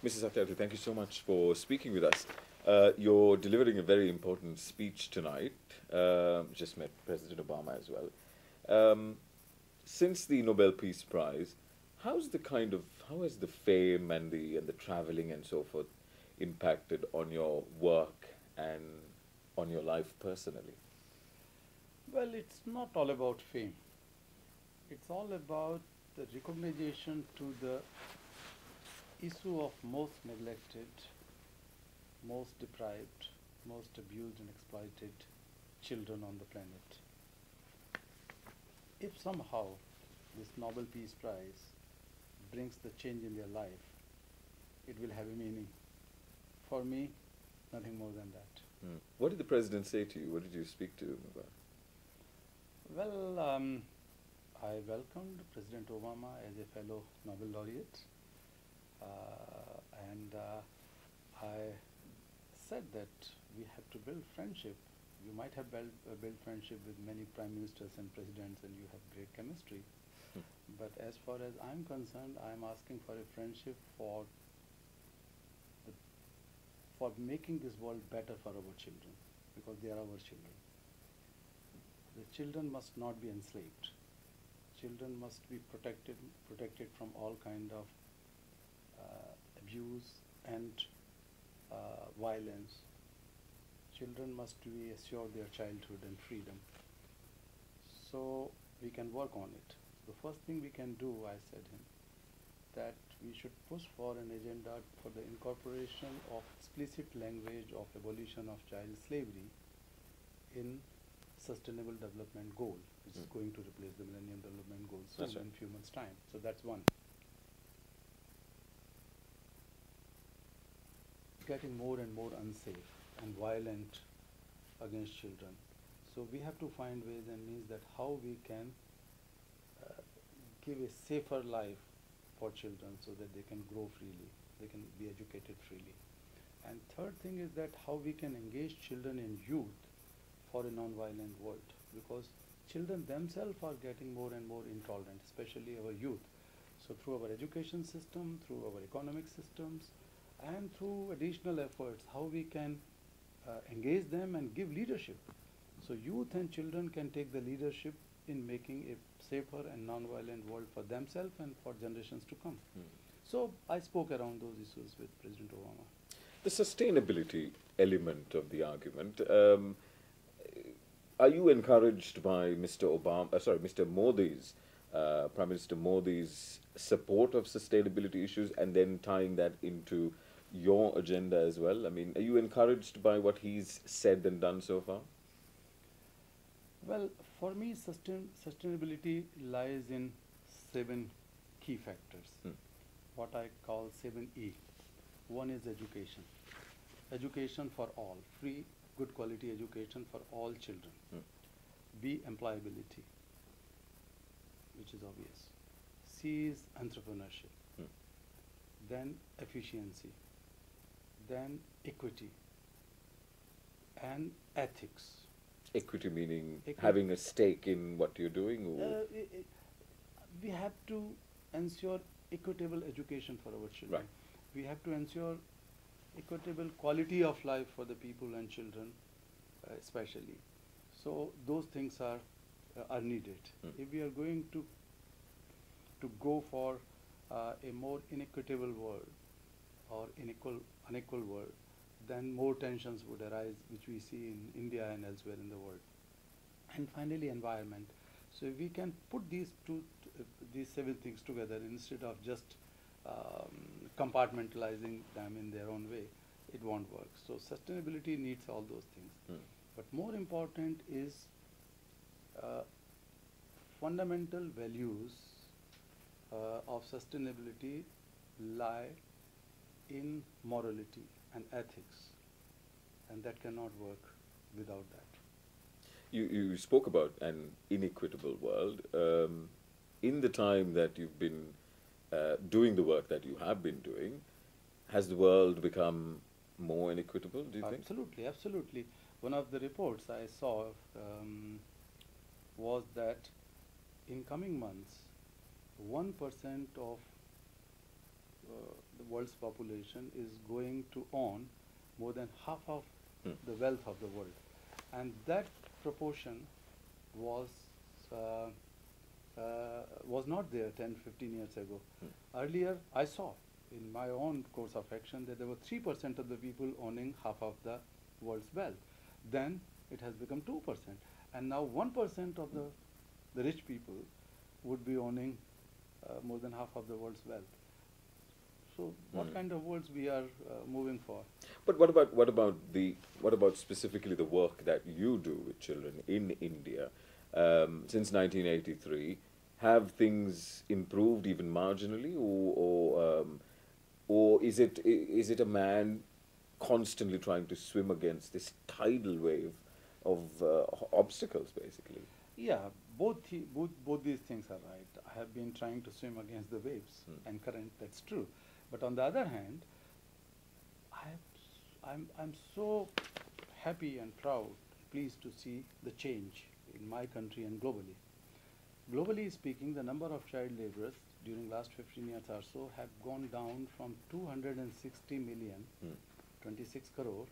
Mrs. Satyarthi, thank you so much for speaking with us. You're delivering a very important speech tonight. Just met President Obama as well. Um, since the Nobel Peace Prize, how has the fame and the traveling and so forth impacted on your work and on your life personally? Well, it's not all about fame. It's all about the recognition to the issue of most neglected, most deprived, most abused and exploited children on the planet. If somehow this Nobel Peace Prize brings the change in their life, it will have a meaning. For me, nothing more than that. What did the president say to you? What did you speak to him about? Well, I welcomed President Obama as a fellow Nobel laureate, and I said that we have to build friendship. You might have built friendship with many prime ministers and presidents, and you have great chemistry. But as far as I'm concerned, I'm asking for a friendship the, for making this world better for our children, because they are our children. The children must not be enslaved. Children must be protected from all kind of abuse and violence. Children must be assured their childhood and freedom. So we can work on it. The first thing we can do, I said him, that we should push for an agenda for the incorporation of explicit language of abolition of child slavery in Sustainable Development Goal, which is going to replace the Millennium Development Goals soon in a few months' time. So that's one. Getting more and more unsafe and violent against children. So we have to find ways and means that how we can give a safer life for children so that they can grow freely, they can be educated freely. And third thing is that how we can engage children and youth for a non-violent world, because children themselves are getting more and more intolerant, especially our youth. So through our education system, through our economic systems, and through additional efforts, how we can engage them and give leadership. So youth and children can take the leadership in making a safer and non-violent world for themselves and for generations to come. So I spoke around those issues with President Obama. The sustainability element of the argument. Are you encouraged by Mr. Modi's, Prime Minister Modi's support of sustainability issues and then tying that into your agenda as well? I mean, are you encouraged by what he's said and done so far? Well, for me, sustainability lies in 7 key factors, what I call 7E. One is education. Education for all, free, good quality education for all children. B, employability, which is obvious. C is entrepreneurship. Then efficiency. Then equity. And ethics. Equity meaning having a stake in what you're doing? Or? We have to ensure equitable education for our children. Right. We have to ensure equitable quality of life for the people and children, especially. So those things are needed. If we are going to go for a more inequitable world or unequal world, then more tensions would arise, which we see in India and elsewhere in the world. And finally, environment. So if we can put these 7 things together instead of just compartmentalizing them in their own way, it won't work. So sustainability needs all those things. But more important is fundamental values of sustainability lie in morality and ethics, and that cannot work without that. You spoke about an inequitable world. In the time that you've been doing the work that you have been doing, has the world become more inequitable, do you think? Absolutely, absolutely. One of the reports I saw was that in coming months, 1% of the world's population is going to own more than half of Hmm. the wealth of the world, and that proportion was uh, was not there 10, 15 years ago. Hmm. Earlier, I saw in my own course of action that there were 3% of the people owning half of the world's wealth. Then it has become 2%, and now 1% of the rich people would be owning more than half of the world's wealth. So, what Hmm. kind of worlds we are moving for? But what about specifically the work that you do with children in India since 1983? Have things improved even marginally, or is it a man constantly trying to swim against this tidal wave of obstacles, basically? Yeah, both these things are right. I have been trying to swim against the waves Hmm. and current. That's true. But on the other hand, I have, I'm so happy and proud, pleased to see the change in my country and globally. Globally speaking, the number of child laborers during last 15 years or so have gone down from 260 million, Hmm. 26 crore,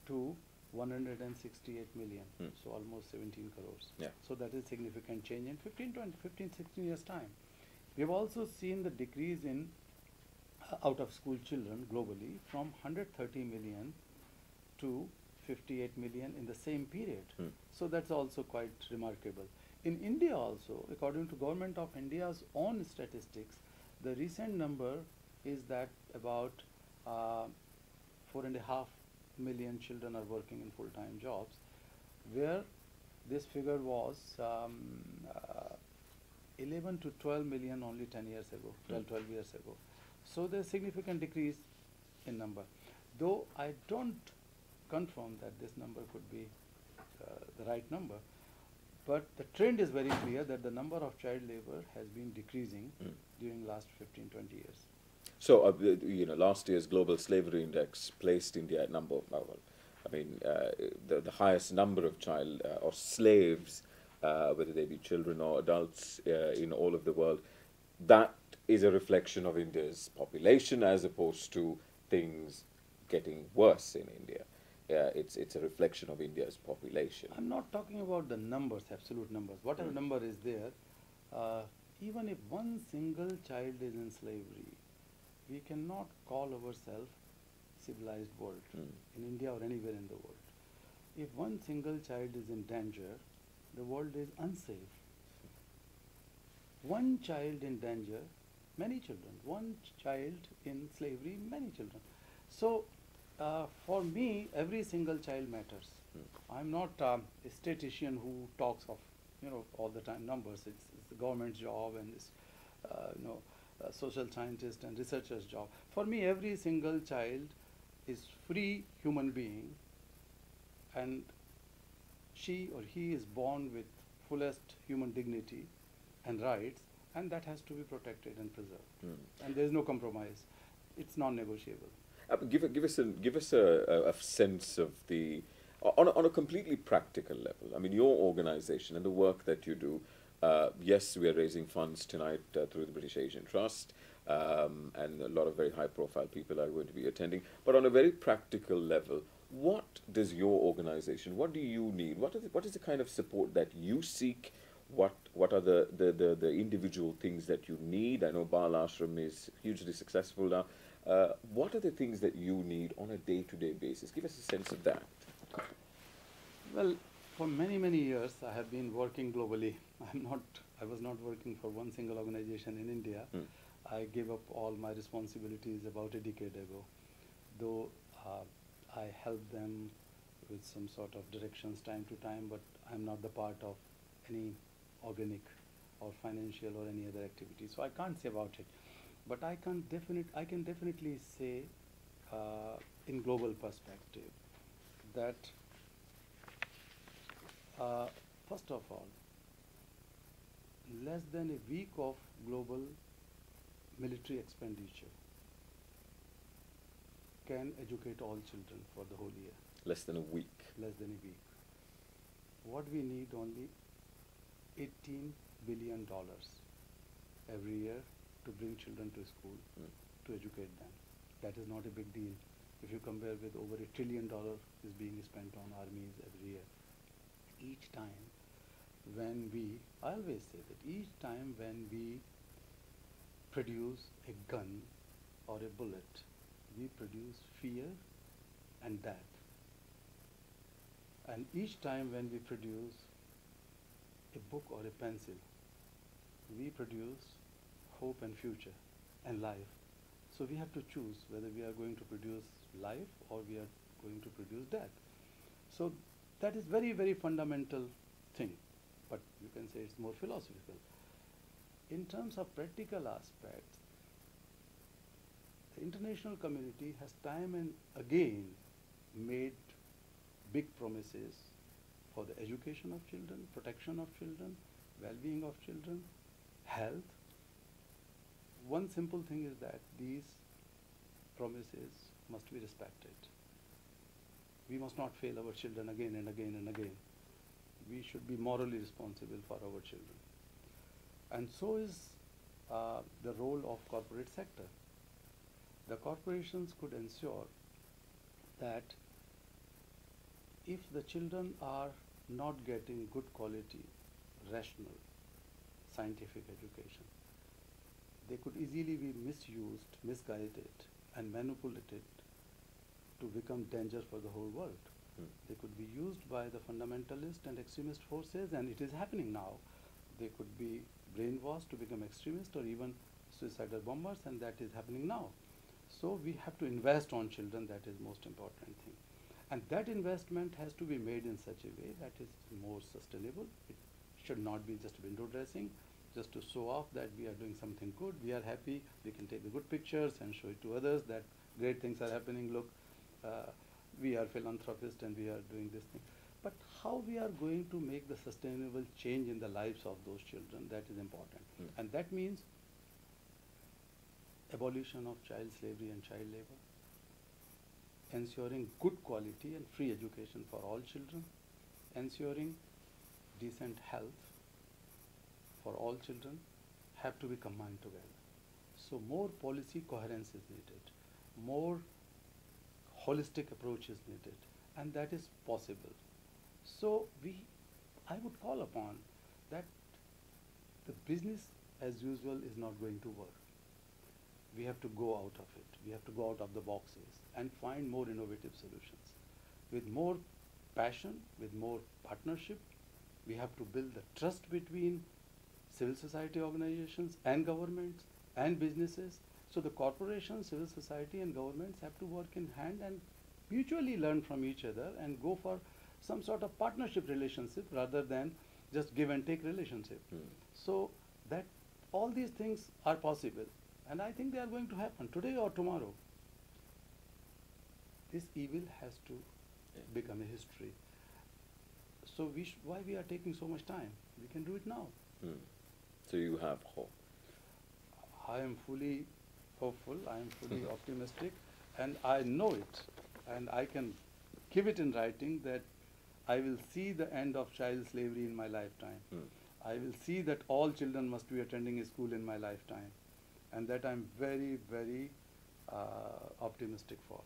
to 168 million, Hmm. so almost 17 crores. Yeah. So that is significant change in 15, 20, 15, 16 years time. We have also seen the decrease in out of school children globally from 130 million to 58 million in the same period. Hmm. So that's also quite remarkable. In India also, according to Government of India's own statistics, the recent number is that about 4.5 million children are working in full-time jobs, where this figure was 11 to 12 million only 10 years ago, 12 years ago. So there's significant decrease in number. Though I don't confirm that this number could be the right number, but the trend is very clear that the number of child labor has been decreasing during last 15, 20 years. So, last year's Global Slavery Index placed India at number, well, I mean, the highest number of child or slaves, whether they be children or adults in all of the world. That is a reflection of India's population as opposed to things getting worse in India. It's a reflection of India's population. I'm not talking about the numbers, absolute numbers. Whatever number is there, even if one single child is in slavery, we cannot call ourselves civilized world in India or anywhere in the world. If one single child is in danger, the world is unsafe. One child in danger, many children. One child in slavery, many children. So, for me, every single child matters. I'm not a statistician who talks of, all the time numbers. It's the government's job, and it's, social scientist and researcher's job. For me, every single child is free human being, and she or he is born with fullest human dignity and rights, and that has to be protected and preserved. And there is no compromise. It's non-negotiable. Give us a sense of the on a completely practical level. I mean, your organization and the work that you do. Yes, we are raising funds tonight through the British Asian Trust, and a lot of very high-profile people are going to be attending. But on a very practical level, what does your organization? What do you need? What is the kind of support that you seek? What are the individual things that you need? I know Bal Ashram is hugely successful now. What are the things that you need on a day-to-day basis? Give us a sense of that. Well, for many, many years, I have been working globally. I was not working for one single organization in India. I gave up all my responsibilities about a decade ago, though I helped them with some sort of directions time to time, but I'm not the part of any organic or financial or any other activity, so I can't say about it. But I can definitely say, in global perspective, that first of all, less than a week of global military expenditure can educate all children for the whole year. Less than a week. Less than a week. What we need only $18 billion every year to bring children to school. to educate them. That is not a big deal if you compare with over $1 trillion is being spent on armies every year. Each time when we, I always say that each time when we produce a gun or a bullet, we produce fear and death. And each time when we produce a book or a pencil, we produce hope and future and life. So we have to choose whether we are going to produce life or we are going to produce death. So that is very, very fundamental thing, but you can say it's more philosophical. In terms of practical aspects, the international community has time and again made big promises for the education of children, protection of children, well-being of children, health. One simple thing is that these promises must be respected. We must not fail our children again and again and again. We should be morally responsible for our children. And so is the role of corporate sector. The corporations could ensure that if the children are not getting good quality, rational, scientific education, they could easily be misused, misguided, and manipulated to become danger for the whole world. They could be used by the fundamentalist and extremist forces, and it is happening now. They could be brainwashed to become extremists or even suicidal bombers, and that is happening now. So we have to invest on children. That is most important thing. And that investment has to be made in such a way that is more sustainable. It should not be just window dressing, just to show off that we are doing something good. We are happy. We can take the good pictures and show it to others that great things are happening. Look, we are philanthropists and we are doing this thing. But how we are going to make the sustainable change in the lives of those children, that is important. And that means abolition of child slavery and child labor, ensuring good quality and free education for all children, ensuring decent health for all children have to be combined together. So more policy coherence is needed, more holistic approach is needed, and that is possible. So I would call upon that the business as usual is not going to work. We have to go out of it. We have to go out of the boxes and find more innovative solutions. With more passion, with more partnership, we have to build the trust between civil society organizations and governments and businesses. So the corporations, civil society and governments have to work in hand and mutually learn from each other and go for some sort of partnership relationship rather than just give and take relationship. So that all these things are possible, and I think they are going to happen today or tomorrow. This evil has to become a history. So why we are taking so much time? We can do it now. So you have hope. I am fully hopeful, I am fully optimistic, and I know it, and I can give it in writing that I will see the end of child slavery in my lifetime. I will see that all children must be attending a school in my lifetime, and that I'm very, very optimistic for.